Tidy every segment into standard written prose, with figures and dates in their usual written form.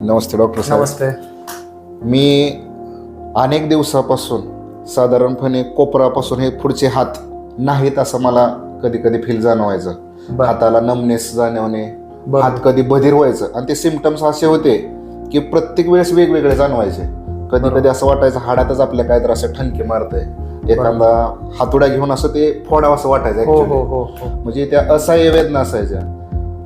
नमस्ते doctor साहेब. नमस्ते. मी अनेक दिवसापासून साधारणपणे कोपरापासून हे पुढचे हात नाहीत असं मला कधी कधी फील जाणवायचं. हाताला नमनेस जाणवणे, हात कधी बधीर व्हायचं आणि ते सिम्पटम्स असे होते की प्रत्येक वेळेस वेगवेगळे जाणवायचे. कधी कधी असं वाटायचं हाडातच आपल्या काय तर असं ठणके मारतंय, एखादा हातोडा घेऊन असं ते फोडावं असं वाटायचं. म्हणजे त्या असह्य वेदना असायच्या.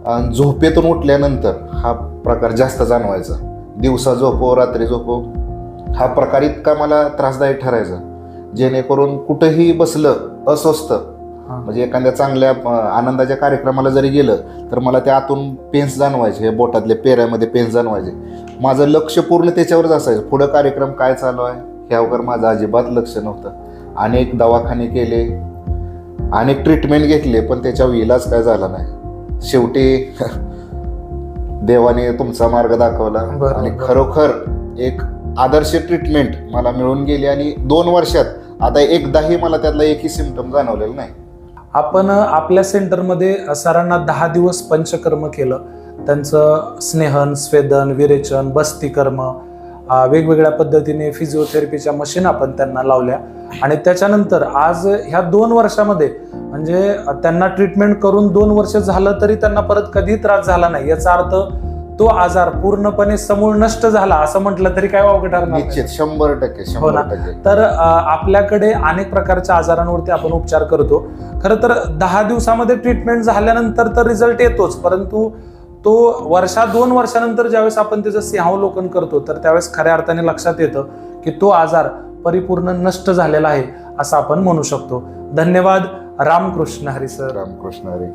आणि झोपेतून उठल्यानंतर हा प्रकार जास्त जाणवायचा. दिवसा झोपो रात्री झोपो हा प्रकार इतका मला त्रासदायक ठरायचा, जेणेकरून कुठेही बसलं अस्वस्थ, म्हणजे एखाद्या चांगल्या आनंदाच्या कार्यक्रमाला जरी गेलं तर मला त्या आतून पेन्स जाणवायचे, हे बोटातले पेऱ्यामध्ये पेन्स जाणवायचे. माझं लक्ष पूर्ण त्याच्यावरच असायचं. पुढं कार्यक्रम काय चालू आहे ह्यावर माझं अजिबात लक्ष नव्हतं. अनेक दवाखाने केले, अनेक ट्रीटमेंट घेतले, पण त्याच्यावर इलाज काय झाला नाही. शेवटी देवाने तुमचा मार्ग दाखवला आणि खरोखर एक आदर्श ट्रीटमेंट मला मिळून गेली आणि 2 वर्षात आता एकदाही मला त्यातला एकही सिम्पटम जाणवलेला नाही. आपण आपल्या सेंटरमध्ये सरांना 10 दिवस पंचकर्म केलं. त्यांचं स्नेहन, स्वेदन, विरेचन, बस्तीकर्म, वेगवेगळ्या पद्धतीने फिजिओथेरपीच्या मशीन आपण त्यांना लावल्या आणि त्याच्यानंतर आज ह्या 2 वर्षामध्ये म्हणजे त्यांना ट्रीटमेंट करून 2 वर्ष झालं तरी त्यांना परत कधी त्रास झाला नाही. याचा अर्थ तो आजार पूर्णपणे समूळ नष्ट झाला असं म्हटलं तरी काय वावगं ठरणार नाही. निश्चित 100%. तर आपल्याकडे अनेक प्रकारच्या आजारांवरती आपण उपचार करतो. खरं तर 10 दिवसामध्ये ट्रीटमेंट झाल्यानंतर तर रिझल्ट येतोच, परंतु तो 2 वर्षानंतर ज्यावेळेस आपण त्याचं सिंहावलोकन करतो तर त्यावेळेस खऱ्या अर्थाने लक्षात येतं की तो आजार परिपूर्ण नष्ट झालेला आहे असं आपण म्हणू शकतो. धन्यवाद. रामकृष्ण हरी सर. रामकृष्ण हरी.